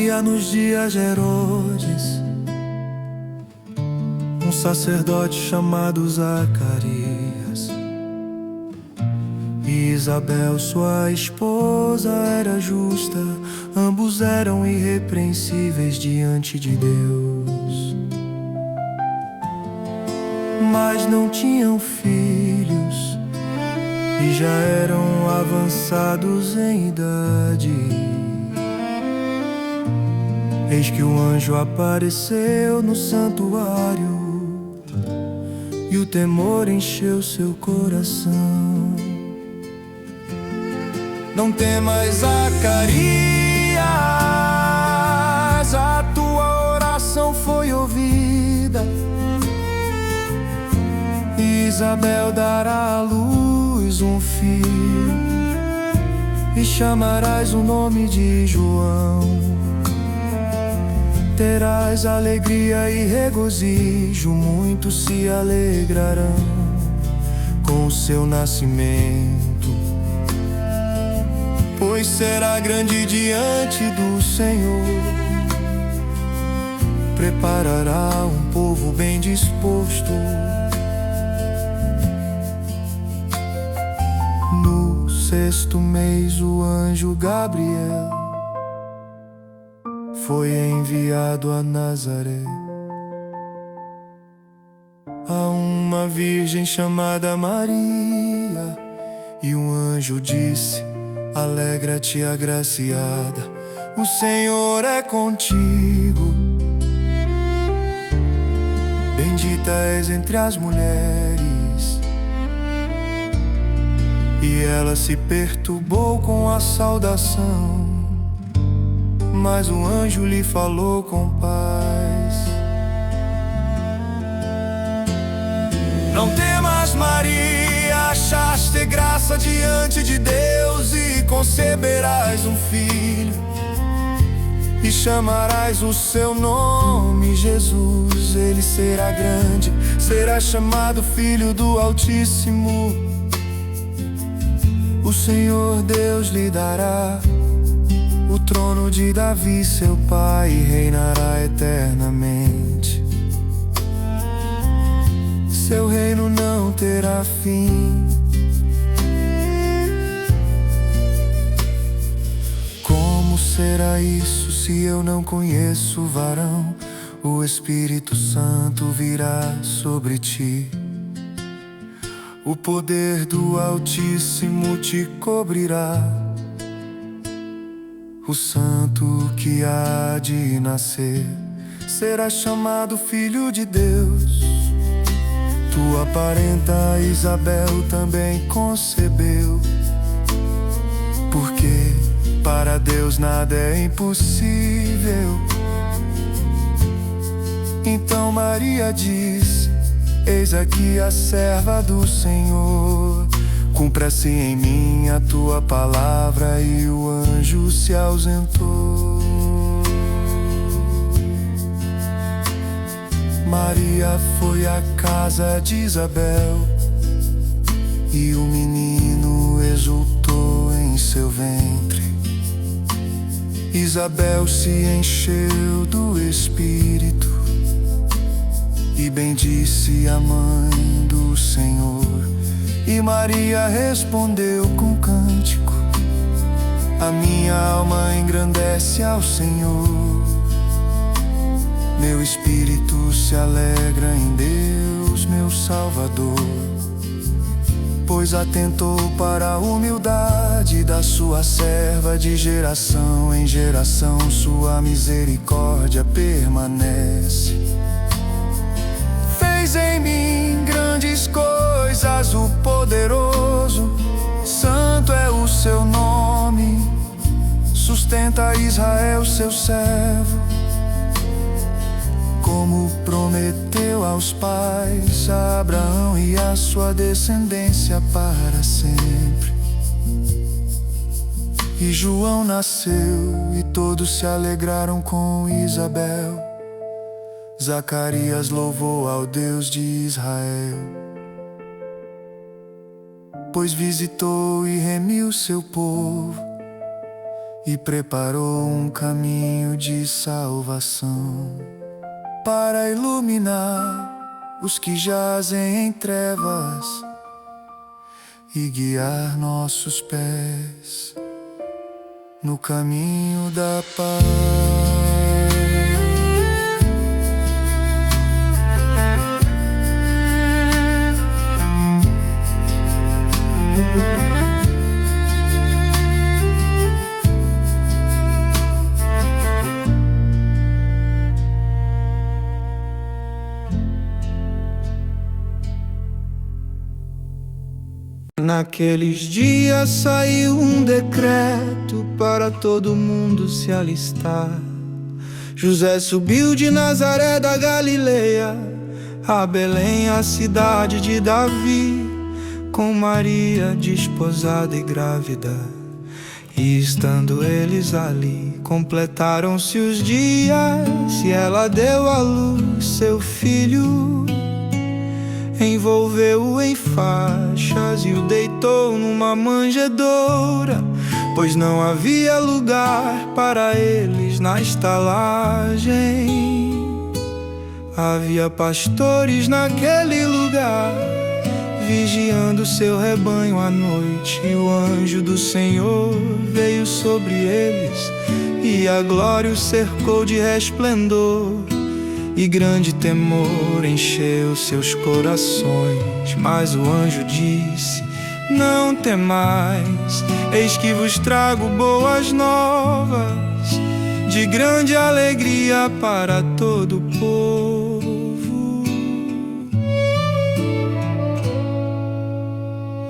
Havia nos dias de Herodes um sacerdote chamado Zacarias, e Isabel, sua esposa, era justa. Ambos eram irrepreensíveis diante de Deus, mas não tinham filhos e já eram avançados em idade. Eis que o anjo apareceu no santuário e o temor encheu seu coração. Não temas, Zacarias, a tua oração foi ouvida. Isabel dará à luz um filho e chamarás o nome de João. Terás alegria e regozijo, muitos se alegrarão com o seu nascimento, pois será grande diante do Senhor. Preparará um povo bem disposto. No sexto mês, o anjo Gabriel foi enviado a Nazaré, a uma virgem chamada Maria. E um anjo disse: alegra-te, agraciada, o Senhor é contigo. Bendita és entre as mulheres. E ela se perturbou com a saudação, mas o anjo lhe falou com paz. Não temas, Maria, achaste graça diante de Deus, e conceberás um filho, e chamarás o seu nome Jesus. Ele será grande, será chamado Filho do Altíssimo. O Senhor Deus lhe dará o trono de Davi, seu pai, e reinará eternamente. Seu reino não terá fim. Como será isso se eu não conheço o varão? O Espírito Santo virá sobre ti. O poder do Altíssimo te cobrirá. O santo que há de nascer será chamado Filho de Deus. Tua parenta Isabel também concebeu, porque para Deus nada é impossível. Então Maria disse: eis aqui a serva do Senhor, cumpra-se em mim a tua palavra. E o anjo se ausentou. Maria foi à casa de Isabel, e o menino exultou em seu ventre. Isabel se encheu do Espírito e bendisse a mãe do Senhor. E Maria respondeu com cântico: a minha alma engrandece ao Senhor. Meu espírito se alegra em Deus, meu Salvador, pois atentou para a humildade da sua serva. De geração em geração sua misericórdia permanece. Fez em mim grandes coisas o poderoso, santo é o seu nome. Sustenta Israel, seu servo, como prometeu aos pais, a Abraão e a sua descendência para sempre. E João nasceu, e todos se alegraram com Isabel. Zacarias louvou ao Deus de Israel, pois visitou e remiu seu povo, e preparou um caminho de salvação para iluminar os que jazem em trevas e guiar nossos pés no caminho da paz. Naqueles dias saiu um decreto para todo mundo se alistar. José subiu de Nazaré da Galileia a Belém, a cidade de Davi, com Maria desposada e grávida. E estando eles ali, completaram-se os dias, e ela deu à luz seu filho. Envolveu-o em faixas e o deitou numa manjedoura, pois não havia lugar para eles na estalagem. Havia pastores naquele lugar, vigiando seu rebanho à noite, e o anjo do Senhor veio sobre eles, e a glória os cercou de resplendor. E grande temor encheu seus corações. Mas o anjo disse: não temais, eis que vos trago boas novas, de grande alegria para todo o povo.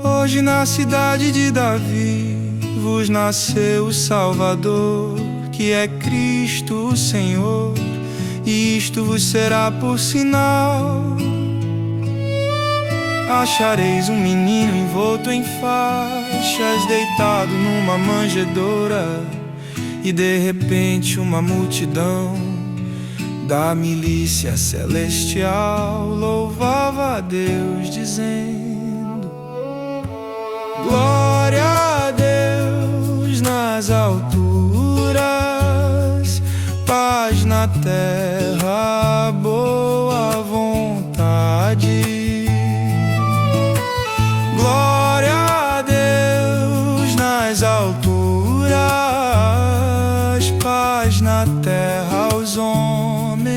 Hoje na cidade de Davi vos nasceu o Salvador, que é Cristo o Senhor. E isto vos será por sinal: achareis um menino envolto em faixas, deitado numa manjedoura. E de repente uma multidão da milícia celestial louvava a Deus, dizendo: glória a Deus nas alturas, paz na terra, boa vontade. Glória a Deus nas alturas, paz na terra aos homens.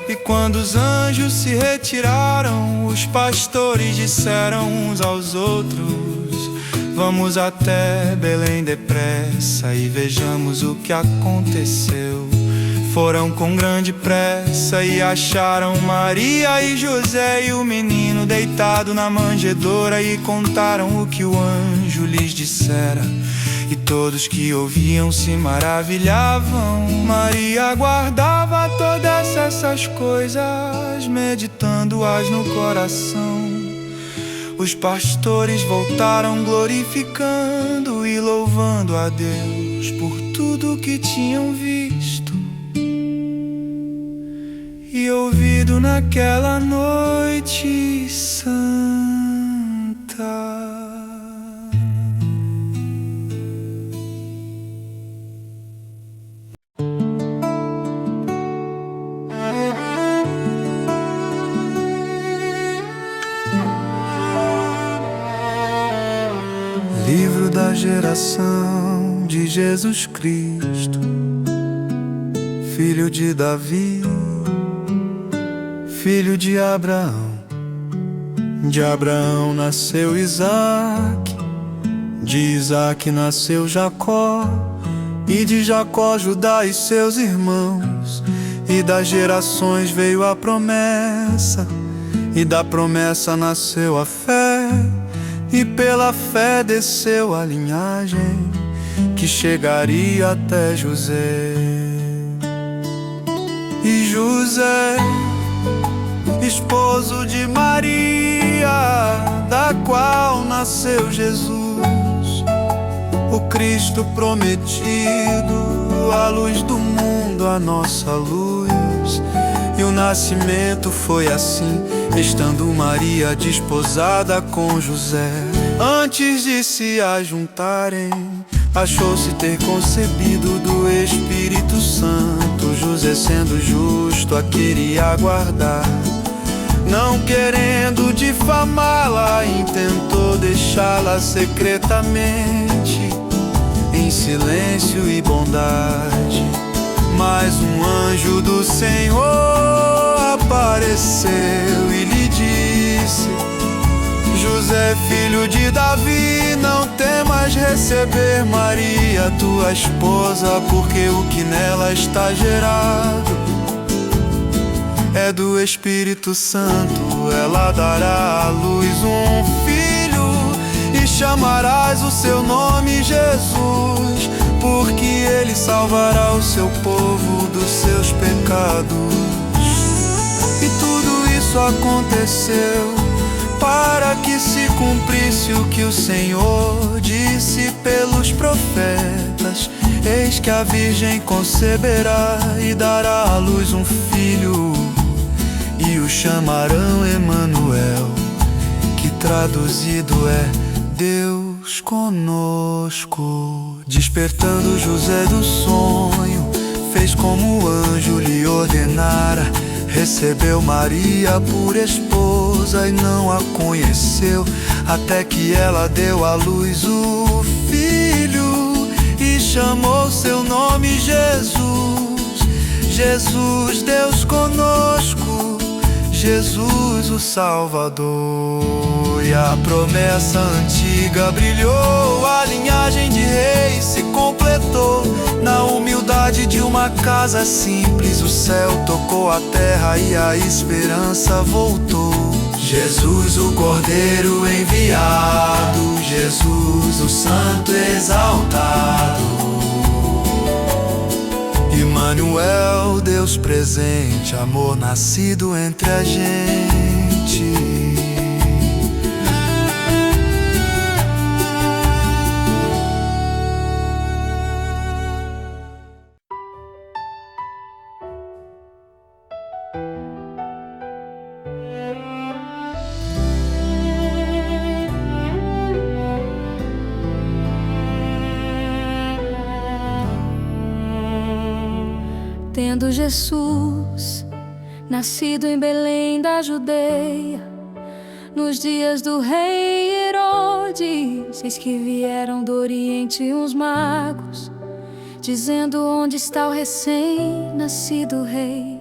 E quando os anjos se retiraram, os pastores disseram uns aos outros: vamos até Belém depressa e vejamos o que aconteceu. Foram com grande pressa e acharam Maria e José e o menino deitado na manjedoura, e contaram o que o anjo lhes dissera. E todos que ouviam se maravilhavam. Maria guardava todas essas coisas, meditando-as no coração. Os pastores voltaram glorificando e louvando a Deus por tudo que tinham visto e ouvido naquela noite santa. Livro da geração de Jesus Cristo, filho de Davi, filho de Abraão. De Abraão nasceu Isaque, de Isaque nasceu Jacó, e de Jacó Judá e seus irmãos. E das gerações veio a promessa, e da promessa nasceu a fé, e pela fé desceu a linhagem que chegaria até José. E José, esposo de Maria, da qual nasceu Jesus, o Cristo prometido, a luz do mundo, a nossa luz. E o nascimento foi assim, estando Maria desposada com José. Antes de se ajuntarem, achou-se ter concebido do Espírito Santo. José, sendo justo, a queria guardar, não querendo difamá-la, intentou deixá-la secretamente, em silêncio e bondade. Mas um anjo do Senhor apareceu e lhe disse: José, filho de Davi, não temas receber Maria, tua esposa, porque o que nela está gerado é do Espírito Santo. Ela dará à luz um filho e chamarás o seu nome Jesus, porque ele salvará o seu povo dos seus pecados. E tudo isso aconteceu para que se cumprisse o que o Senhor disse pelos profetas: eis que a virgem conceberá e dará à luz um filho, e o chamarão Emanuel, que traduzido é Deus conosco. Despertando José do sonho, fez como o anjo lhe ordenara, recebeu Maria por esposa e não a conheceu, até que ela deu à luz o filho e chamou seu nome Jesus. Jesus, Deus conosco, Jesus o Salvador. E a promessa antiga brilhou, a linhagem de reis se completou. Na humildade de uma casa simples, o céu tocou a terra e a esperança voltou. Jesus, o Cordeiro enviado, Jesus, o Santo exaltado, Emanuel, Deus presente, amor nascido entre a gente. Tendo Jesus nascido em Belém da Judeia, nos dias do rei Herodes, eis que vieram do Oriente uns magos, dizendo: onde está o recém-nascido rei?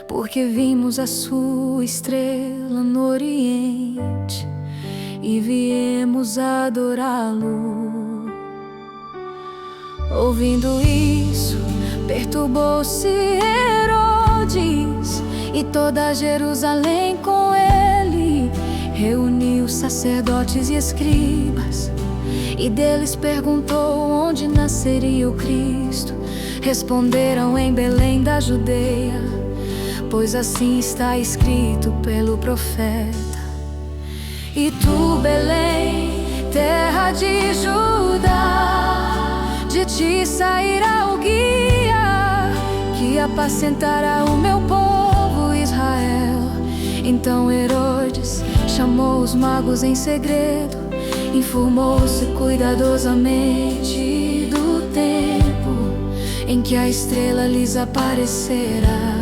Porque vimos a sua estrela no Oriente e viemos adorá-lo. Ouvindo isso, perturbou-se Herodes e toda Jerusalém com ele. Reuniu sacerdotes e escribas e deles perguntou onde nasceria o Cristo. Responderam: em Belém da Judeia, pois assim está escrito pelo profeta. E tu, Belém, terra de Judá, de ti sairá o guia que apacentará o meu povo Israel. Então Herodes chamou os magos em segredo, informou-se cuidadosamente do tempo em que a estrela lhes aparecerá.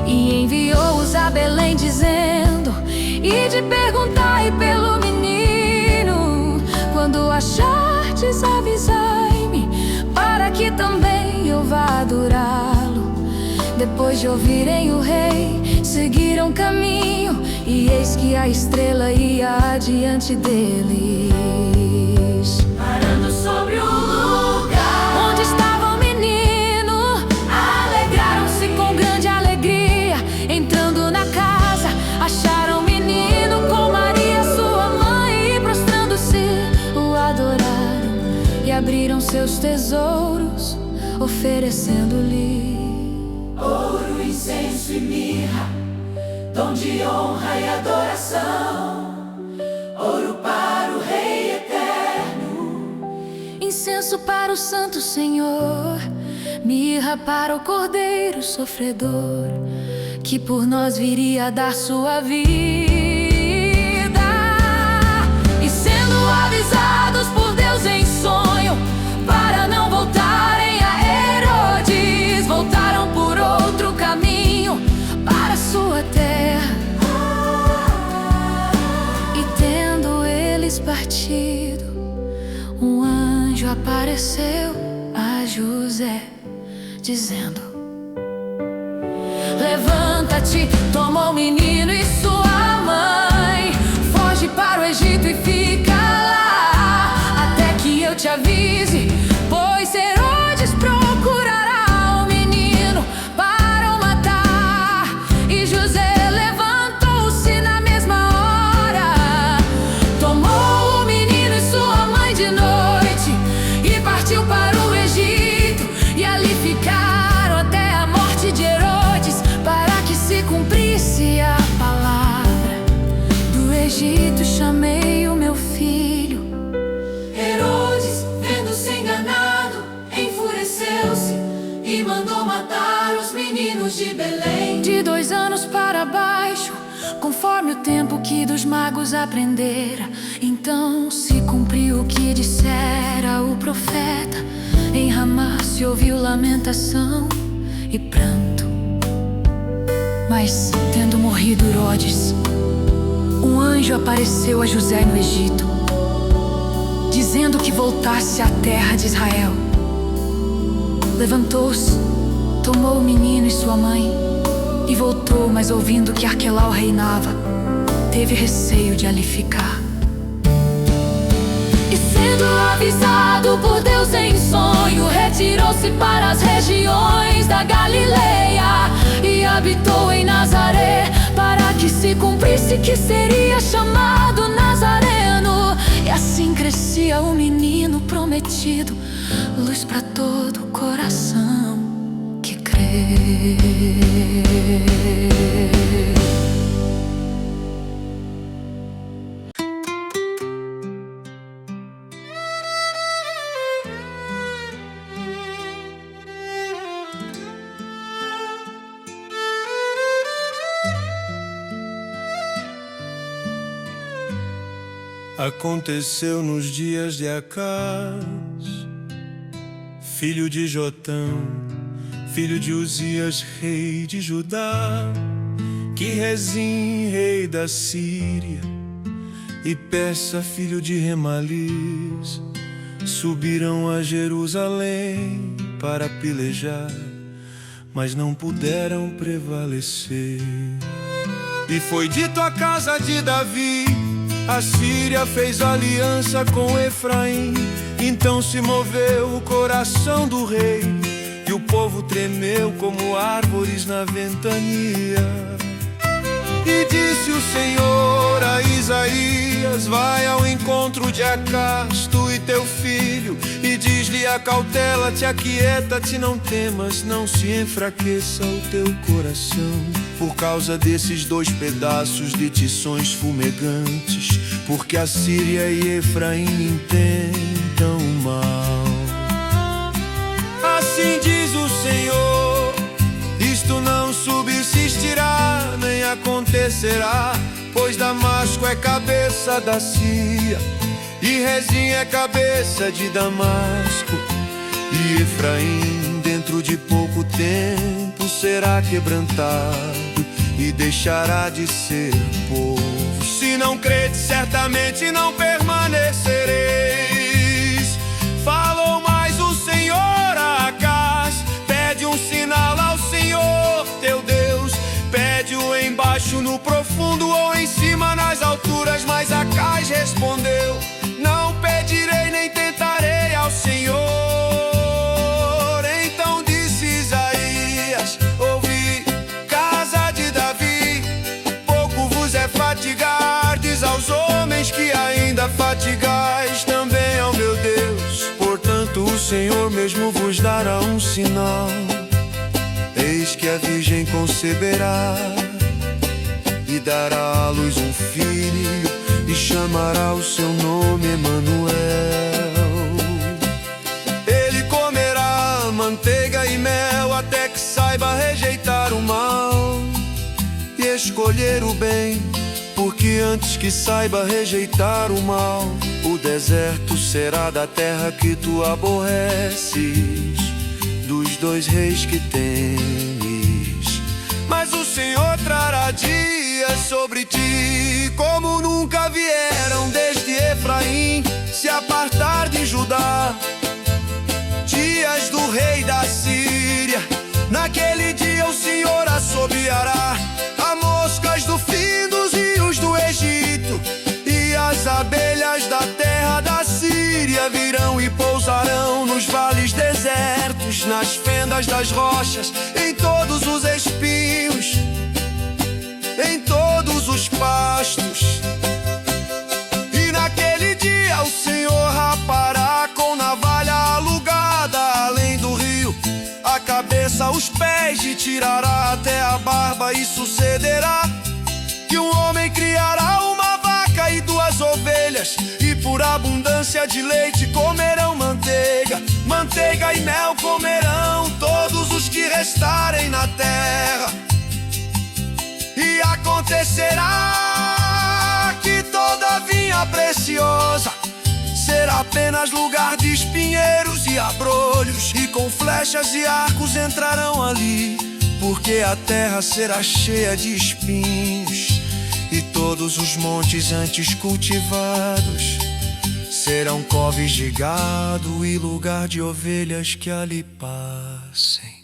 E enviou-os a Belém dizendo: ide perguntai pelo menino, quando achardes avisai-me, para que também eu vá adorá-lo. Depois de ouvirem o rei, seguiram caminho, e eis que a estrela ia adiante deles, parando sobre o lugar onde estava o menino. Alegraram-se com grande alegria, entrando na casa, acharam o menino com Maria sua mãe, e prostrando-se o adoraram, e abriram seus tesouros, oferecendo-lhe ouro, incenso e mirra, dom de honra e adoração. Ouro para o Rei eterno, incenso para o Santo Senhor, mirra para o cordeiro sofredor, que por nós viria a dar sua vida. E sendo avisados por Deus em sonho, para não voltarem a Herodes, voltaram por outro caminho para sua terra. E tendo eles partido, um anjo apareceu a José, dizendo: levanta-te, toma o menino e sua mãe, foge para o Egito e fica lá, até que eu te avise, pois Herodes procurará o menino para o matar. E José levantou-se na mesma hora, tomou o menino e sua mãe de noite e partiu para o Egito, e ali ficaram até a morte de Herodes, para que se cumprisse a palavra do Egito chamei o meu filho. Herodes, vendo-se enganado, enfureceu-se e mandou matar os meninos de Belém, de 2 anos para baixo, conforme o tempo que dos magos aprendera. Então se cumpriu o que dissera o profeta: em Ramá se ouviu lamentação e pranto. Mas, tendo morrido Herodes, um anjo apareceu a José no Egito, dizendo que voltasse à terra de Israel. Levantou-se, tomou o menino e sua mãe e voltou, mas ouvindo que Arquelau reinava, teve receio de ali ficar. E sendo avisado por Deus em sonho, retirou-se para as regiões da Galileia e habitou em Nazaré, para que se cumprisse que seria chamado Nazareno. E assim crescia o menino prometido, luz para todo coração que crê. Aconteceu nos dias de Acaz, filho de Jotão, filho de Uzias, rei de Judá, que Rezim, rei da Síria, e Peça, filho de Remalias, subiram a Jerusalém para pelejar, mas não puderam prevalecer. E foi dito à casa de Davi: a Síria fez aliança com Efraim. Então se moveu o coração do rei, e o povo tremeu como árvores na ventania. E disse o Senhor a Isaías: vai ao encontro de Acaz, tu e teu filho, e diz-lhe: acautela-te, aquieta-te, não temas, não se enfraqueça o teu coração, por causa desses 2 pedaços de tições fumegantes, porque a Síria e Efraim intentam o mal. Assim diz o Senhor: isto não subsistirá, nem acontecerá, pois Damasco é cabeça da Síria, e Rezim é cabeça de Damasco, e Efraim dentro de pouco tempo será quebrantado e deixará de ser povo. Se não credes, certamente não permanecereis. Falou mais o Senhor a Acaz: pede um sinal ao Senhor teu Deus, pede-o embaixo no profundo ou em cima nas alturas. Mas Acaz respondeu: não pedirei nem tentarei ao Senhor. Então disse Isaías: ouvi, casa de Davi, pouco vos é fatigar, diz aos homens que ainda fatigais também ao meu Deus. Portanto o Senhor mesmo vos dará um sinal: eis que a virgem conceberá e dará à luz um filho, e chamará o seu nome Emanuel. Ele comerá manteiga e escolher o bem, porque antes que saiba rejeitar o mal, o deserto será da terra que tu aborreces, dos 2 reis que temes. Mas o Senhor trará dias sobre ti, como nunca vieram desde Efraim se apartar de Judá. Dias do rei da Síria, naquele dia o Senhor assobiará a moscas do fim dos rios do Egito, e as abelhas da terra da Síria virão e pousarão nos vales desertos, nas fendas das rochas, em todos os espinhos, em todos os pastos. E naquele dia o Senhor rapará com navalha alugada além do rio a cabeça, os pés, e tirará até a barba. E sucederá que um homem criará uma vaca e 2 ovelhas, e por abundância de leite comerão manteiga. Manteiga e mel comerão todos os que restarem na terra. E acontecerá que toda vinha preciosa será apenas lugar de espinheiros e abrolhos, e com flechas e arcos entrarão ali, porque a terra será cheia de espinhos, e todos os montes antes cultivados serão coves de gado e lugar de ovelhas que ali passem.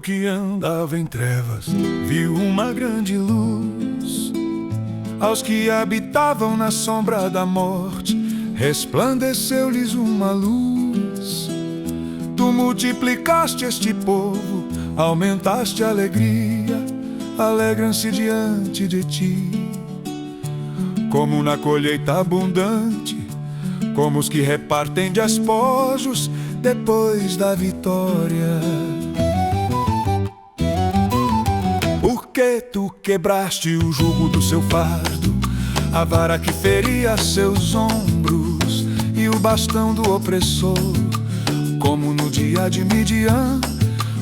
Que andava em trevas viu uma grande luz. Aos que habitavam na sombra da morte resplandeceu-lhes uma luz. Tu multiplicaste este povo, aumentaste a alegria, alegram-se diante de ti, como na colheita abundante, como os que repartem despojos depois da vitória. Porque tu quebraste o jugo do seu fardo, a vara que feria seus ombros e o bastão do opressor, como no dia de Midian.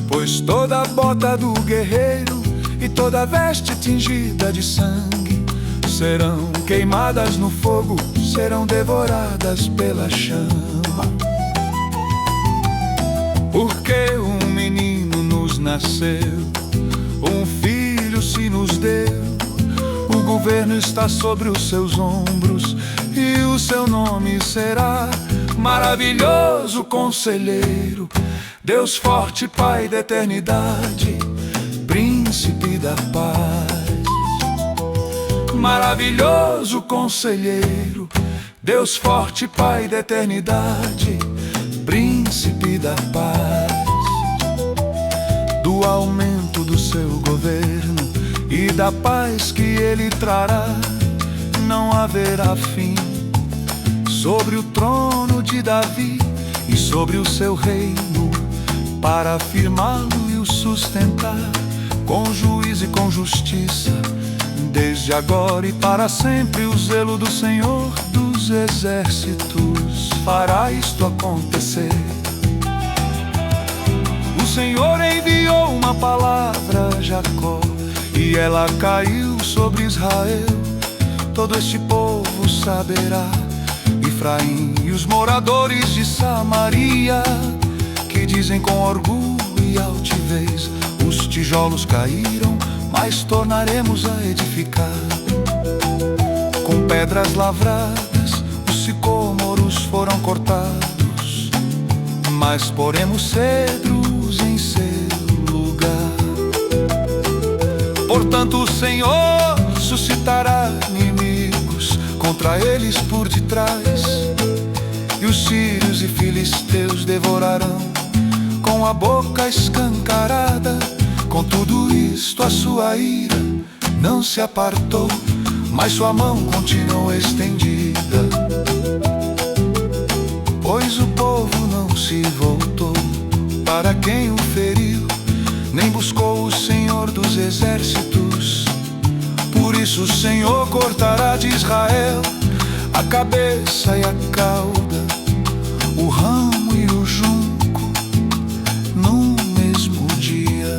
Pois toda a bota do guerreiro e toda a veste tingida de sangue serão queimadas no fogo, serão devoradas pela chama. Porque um menino nos nasceu, um filho se nos deu, o governo está sobre os seus ombros, e o seu nome será Maravilhoso Conselheiro, Deus forte, Pai da eternidade, Príncipe da paz. Maravilhoso Conselheiro, Deus forte, Pai da eternidade, Príncipe da paz. Do aumento do seu governo e da paz que ele trará não haverá fim, sobre o trono de Davi e sobre o seu reino, para afirmá-lo e o sustentar com juízo e com justiça, desde agora e para sempre. O zelo do Senhor dos exércitos fará isto acontecer. O Senhor enviou uma palavra a Jacó, e ela caiu sobre Israel. Todo este povo saberá, Efraim e os moradores de Samaria, que dizem com orgulho e altivez: os tijolos caíram, mas tornaremos a edificar. Com pedras lavradas, os sicômoros foram cortados, mas poremos cedros em seu lugar. Portanto o Senhor suscitará inimigos contra eles por detrás, e os sírios e filisteus devorarão com a boca escancarada, Com tudo isto a sua ira não se apartou, mas sua mão continuou estendida. Pois o povo não se voltou para quem o feriu, nem buscou o Senhor dos exércitos. Por isso o Senhor cortará de Israel a cabeça e a cauda, o ramo e o junco, num mesmo dia.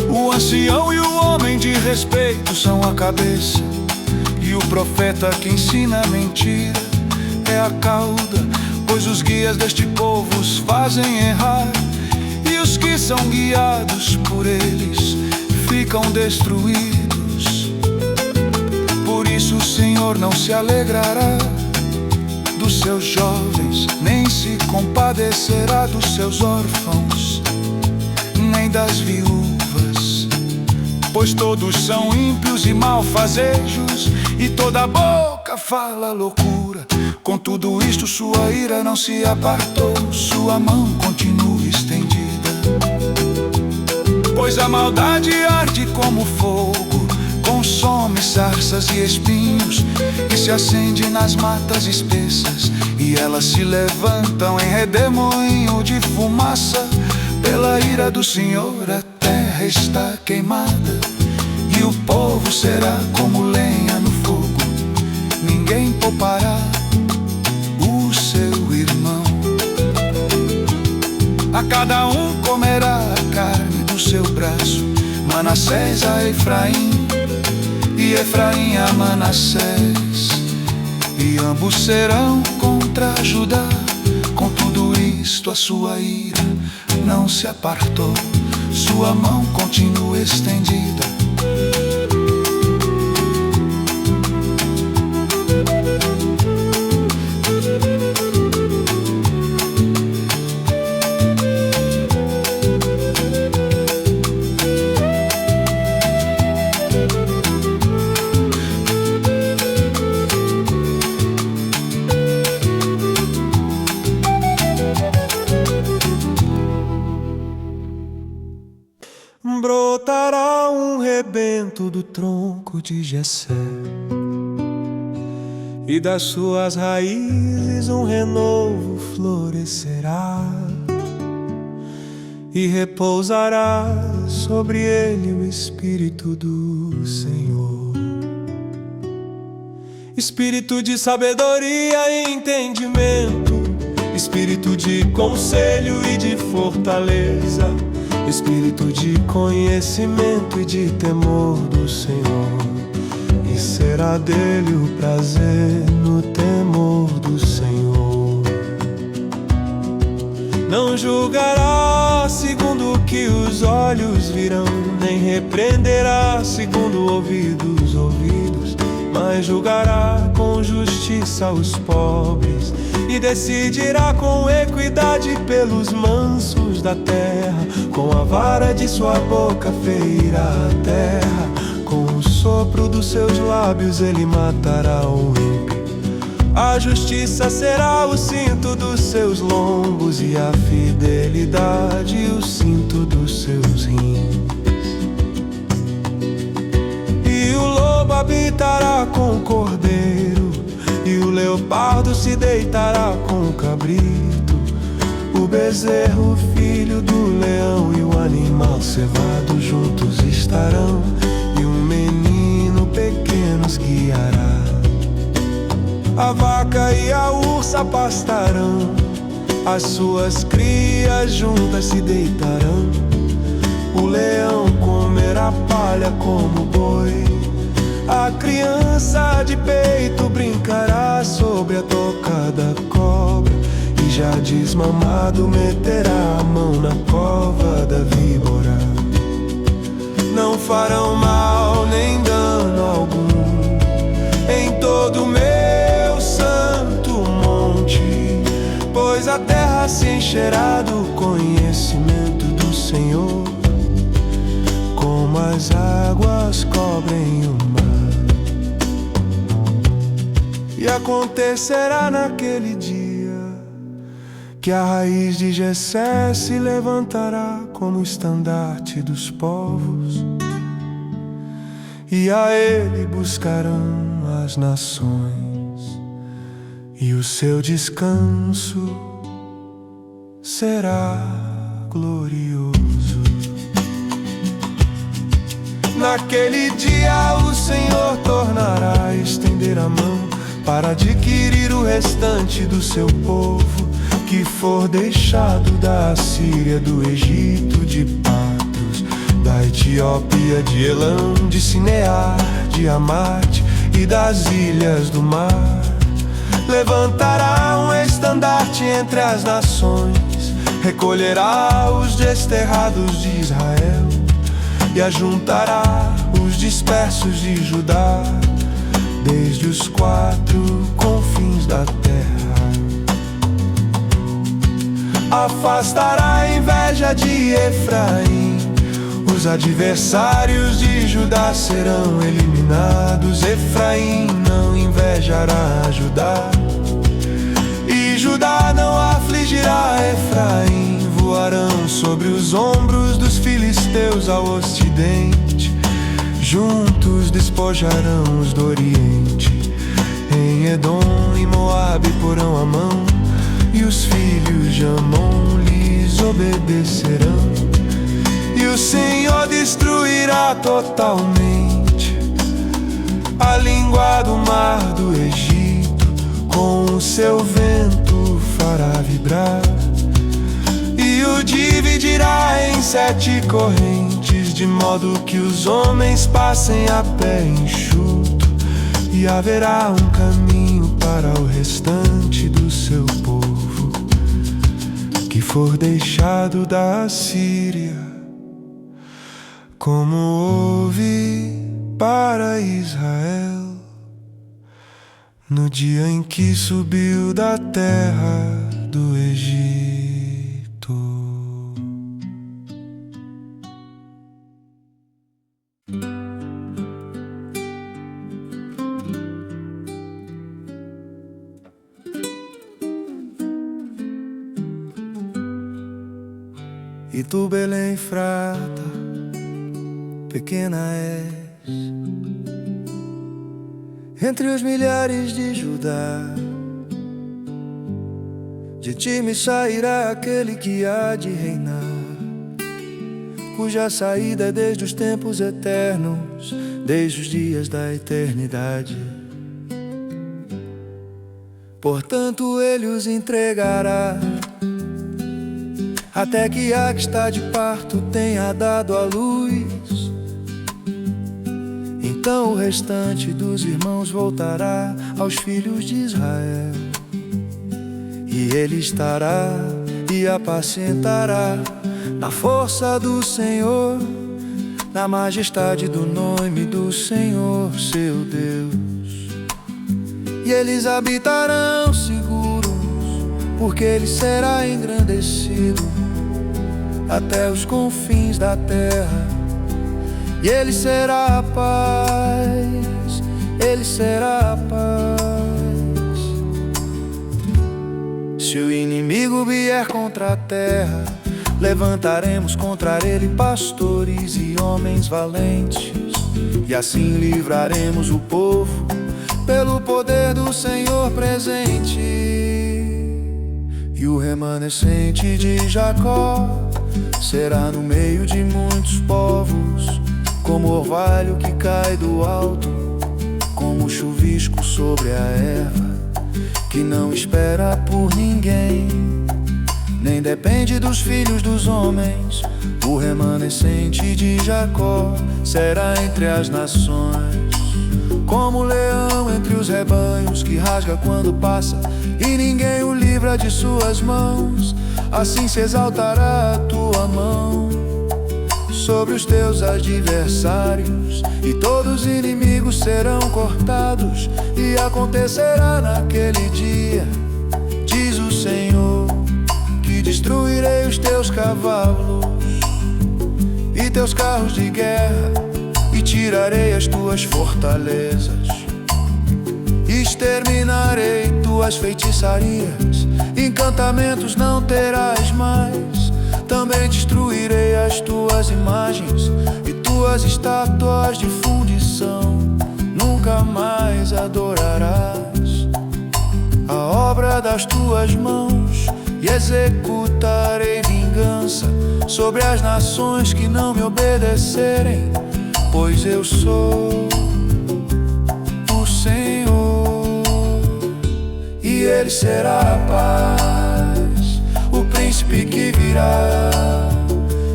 O ancião e o homem de respeito são a cabeça, e o profeta que ensina a mentira é a cauda. Pois os guias deste povo os fazem errar, e os que são guiados por eles ficam destruídos. Por isso o Senhor não se alegrará dos seus jovens, nem se compadecerá dos seus órfãos, nem das viúvas. Pois todos são ímpios e malfazejos, e toda boca fala loucura. Com tudo isto sua ira não se apartou, sua mão continua estendida. Pois a maldade arde como fogo, consome sarças e espinhos, e se acende nas matas espessas, e elas se levantam em redemoinho de fumaça. Pela ira do Senhor a terra está queimada, e o povo será como lenha no fogo. Ninguém poupará o seu irmão. A cada um comerá a carne do seu braço, Manassés a Efraim, e Efraim a Manassés, e ambos serão contra Judá. Com tudo isto a sua ira não se apartou, sua mão continua estendida. Brotará um rebento do tronco de Jessé, e das suas raízes um renovo florescerá, e repousará sobre ele o Espírito do Senhor, Espírito de sabedoria e entendimento, Espírito de conselho e de fortaleza, Espírito de conhecimento e de temor do Senhor. E será dele o prazer no temor do Senhor. Não julgará segundo o que os olhos virão, nem repreenderá segundo ouvidos, mas julgará com justiça os pobres, e decidirá com equidade pelos mansos da terra. Com a vara de sua boca ferirá a terra, com o sopro dos seus lábios ele matará o ímpio. A justiça será o cinto dos seus lombos, e a fidelidade o cinto dos seus rins. E o lobo habitará com o cordeiro, e o leopardo se deitará com o cabrito. O bezerro, filho do leão, e o animal cevado juntos estarão, e um menino pequeno os guiará. A vaca e a ursa pastarão, as suas crias juntas se deitarão. O leão comerá palha como boi, a criança de peito brincará sobre a toca da cobra, e já desmamado meterá a mão na cova da víbora. Não farão mal nem dano algum em todo o meu santo monte, pois a terra se encherá do conhecimento do Senhor, como as águas cobrem o mar. E acontecerá naquele dia que a raiz de Jessé se levantará como estandarte dos povos, e a ele buscarão as nações, e o seu descanso será glorioso. Naquele dia o Senhor tornará a estender a mão para adquirir o restante do seu povo, que for deixado da Assíria, do Egito, de Patros, da Etiópia, de Elão, de Sinear, de Amate e das ilhas do mar. Levantará um estandarte entre as nações, recolherá os desterrados de Israel e ajuntará os dispersos de Judá, desde os 4 confins da terra. Afastará a inveja de Efraim, os adversários de Judá serão eliminados. Efraim não invejará Judá, e Judá não afligirá Efraim. Voarão sobre os ombros dos filisteus ao ocidente, juntos despojarão os do oriente. Em Edom e Moabe porão a mão, e os filhos de Amon lhes obedecerão. E o Senhor destruirá totalmente a língua do mar do Egito, com o seu vento fará vibrar, e o dividirá em 7 correntes, de modo que os homens passem a pé enxuto, e haverá um caminho para o restante do seu povo, que for deixado da Assíria, como houve para Israel no dia em que subiu da terra do Egito. E tu, Belém Frata, pequena és entre os milhares de Judá. De ti me sairá aquele que há de reinar, cuja saída é desde os tempos eternos, desde os dias da eternidade. Portanto ele os entregará, até que a que está de parto tenha dado à luz. Então o restante dos irmãos voltará aos filhos de Israel, e ele estará e apacentará na força do Senhor, na majestade do nome do Senhor seu Deus. E eles habitarão seguros, porque ele será engrandecido até os confins da terra. E ele será a paz, ele será a paz. Se o inimigo vier contra a terra, levantaremos contra ele pastores e homens valentes, e assim livraremos o povo pelo poder do Senhor presente. E o remanescente de Jacó será no meio de muitos povos, como orvalho que cai do alto, como chuvisco sobre a erva, que não espera por ninguém, nem depende dos filhos dos homens. O remanescente de Jacó será entre as nações, como leão entre os rebanhos, que rasga quando passa e ninguém o livra de suas mãos. Assim se exaltará a tua mão sobre os teus adversários, e todos os inimigos serão cortados. E acontecerá naquele dia, diz o Senhor, que destruirei os teus cavalos e teus carros de guerra, e tirarei as tuas fortalezas. Exterminarei tuas feitiçarias, encantamentos não terás mais. Também destruirei as tuas imagens e tuas estátuas de fundição. Nunca mais adorarás a obra das tuas mãos, e executarei vingança sobre as nações que não me obedecerem, pois eu sou o Senhor. E Ele será a paz, o príncipe que virá,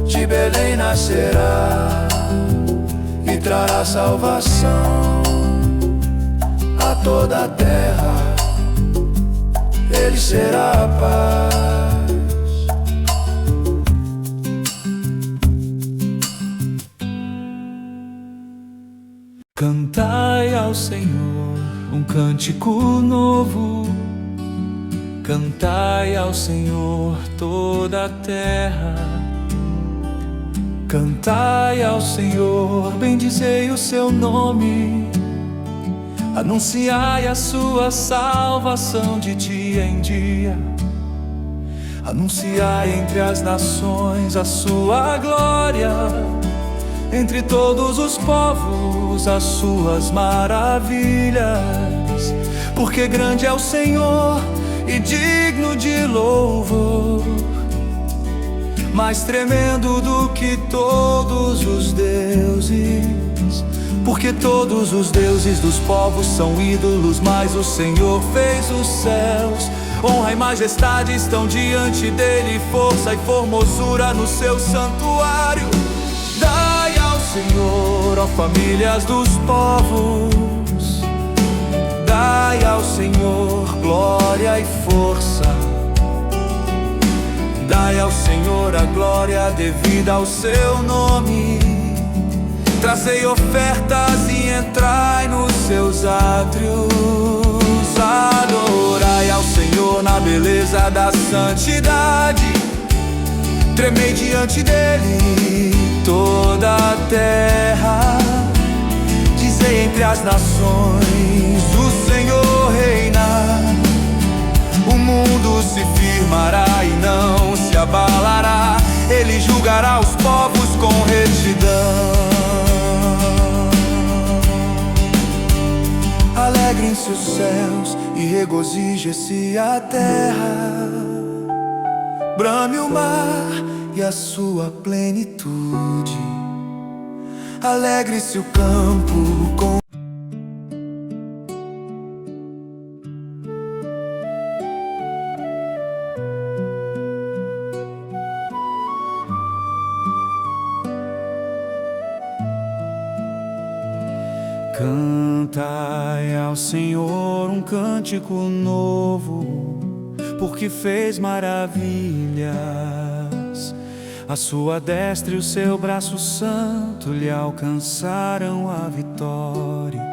de Belém nascerá e trará salvação a toda a terra. Ele será a paz. Cantai ao Senhor um cântico novo. Cantai ao Senhor toda a terra. Cantai ao Senhor, bendizei o seu nome. Anunciai a sua salvação de dia em dia. Anunciai entre as nações a sua glória, entre todos os povos as suas maravilhas. Porque grande é o Senhor e digno de louvor, mais tremendo do que todos os deuses. Porque todos os deuses dos povos são ídolos, mas o Senhor fez os céus. Honra e majestade estão diante dele, força e formosura no seu santuário. Dai ao Senhor, ó famílias dos povos, dai ao Senhor glória e força. Dai ao Senhor a glória devida ao seu nome. Trazei ofertas e entrai nos seus átrios. Adorai ao Senhor na beleza da santidade. Tremei diante dele toda a terra. Dizei entre as nações: o Senhor reina. O mundo se firmará e não se abalará. Ele julgará os povos com retidão. Alegrem-se os céus e regozije-se a terra. Brame o mar e a sua plenitude. Alegre-se o campo com Cantai ao Senhor um cântico novo, porque fez maravilhas. A sua destra e o seu braço santo lhe alcançaram a vitória.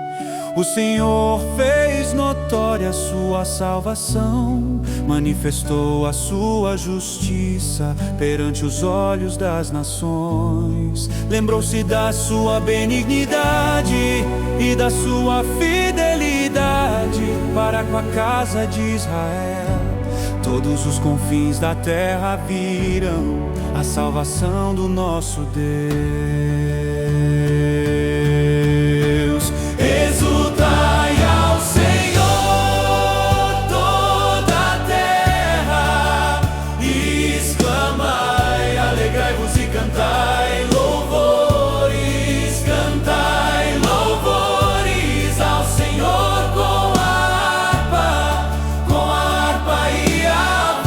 O Senhor fez notória a sua salvação, manifestou a sua justiça perante os olhos das nações. Lembrou-se da sua benignidade e da sua fidelidade para com a casa de Israel. Todos os confins da terra viram a salvação do nosso Deus. Exultai ao Senhor toda a terra, e exclamai, alegrai-vos e cantai louvores. Cantai louvores ao Senhor com a harpa e a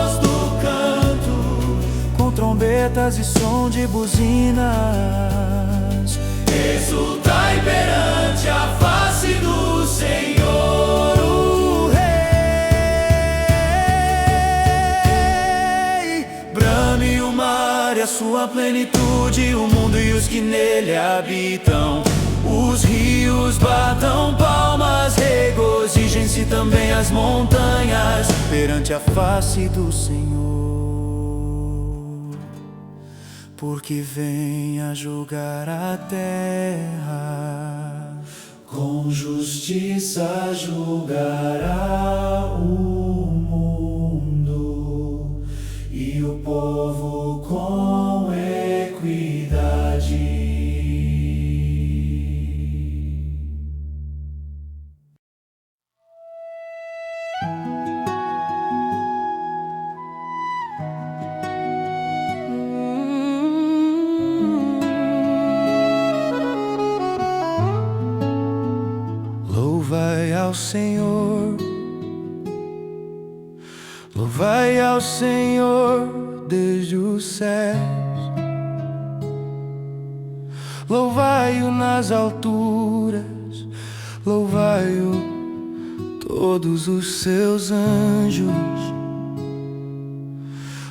voz do canto, com trombetas e som de buzinas. Exultai perante a face do Senhor, o Rei. Brame o mar e a sua plenitude, o mundo e os que nele habitam. Os rios batam palmas, regozijem-se também as montanhas perante a face do Senhor. Porque vem a julgar a terra, com justiça julgará o ao Senhor. Louvai ao Senhor desde os céus. Louvai-o nas alturas. Louvai-o todos os seus anjos.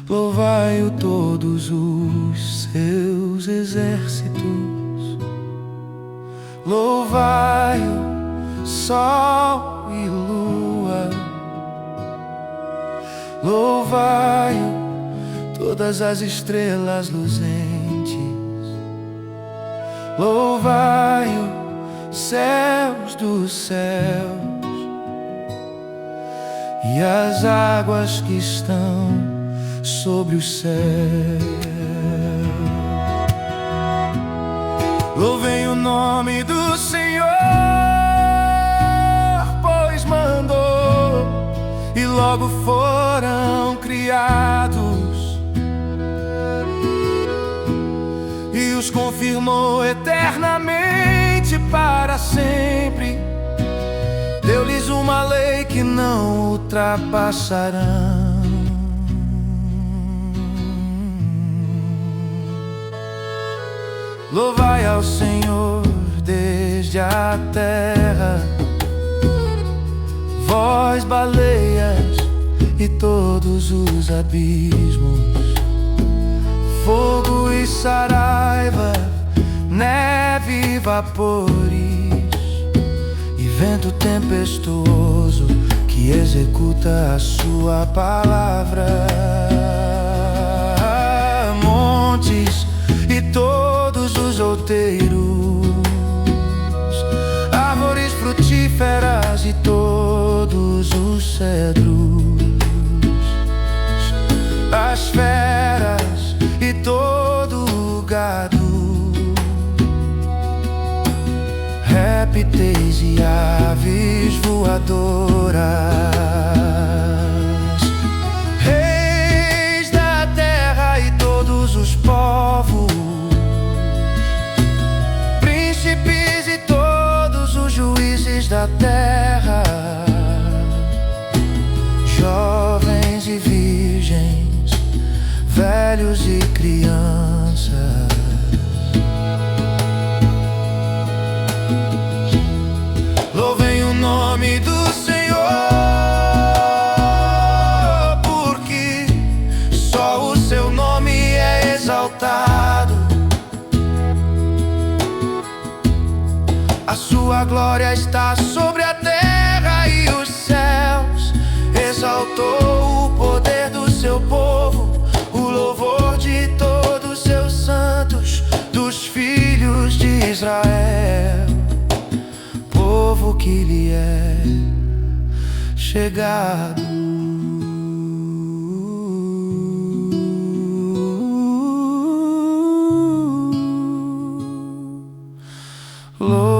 Louvai-o todos os seus exércitos. Louvai-o sol e lua. Louvai-o todas as estrelas luzentes. Louvai-o céus dos céus e as águas que estão sobre o céu. Louvem o nome do Senhor, pois mandou e logo foram criados, e os confirmou eternamente para sempre. Deu-lhes uma lei que não ultrapassarão. Louvai ao Senhor desde a terra, vós baleias e todos os abismos, fogo e saraiva, neve e vapores, e vento tempestuoso que executa a sua palavra. Montes e todos os outeiros, árvores frutíferas e todos os cedros, as feras e todo o gado, répteis e aves voadoras, reis da terra e todos os povos, príncipes e todos os juízes da terra, jovens e virgens, velhos e crianças. Louvem o nome do Senhor, porque só o seu nome é exaltado. A sua glória está sobre a terra e os céus. Exaltou o poder do seu povo, o louvor de todos seus santos, dos filhos de Israel, povo que lhe é chegado. Louvai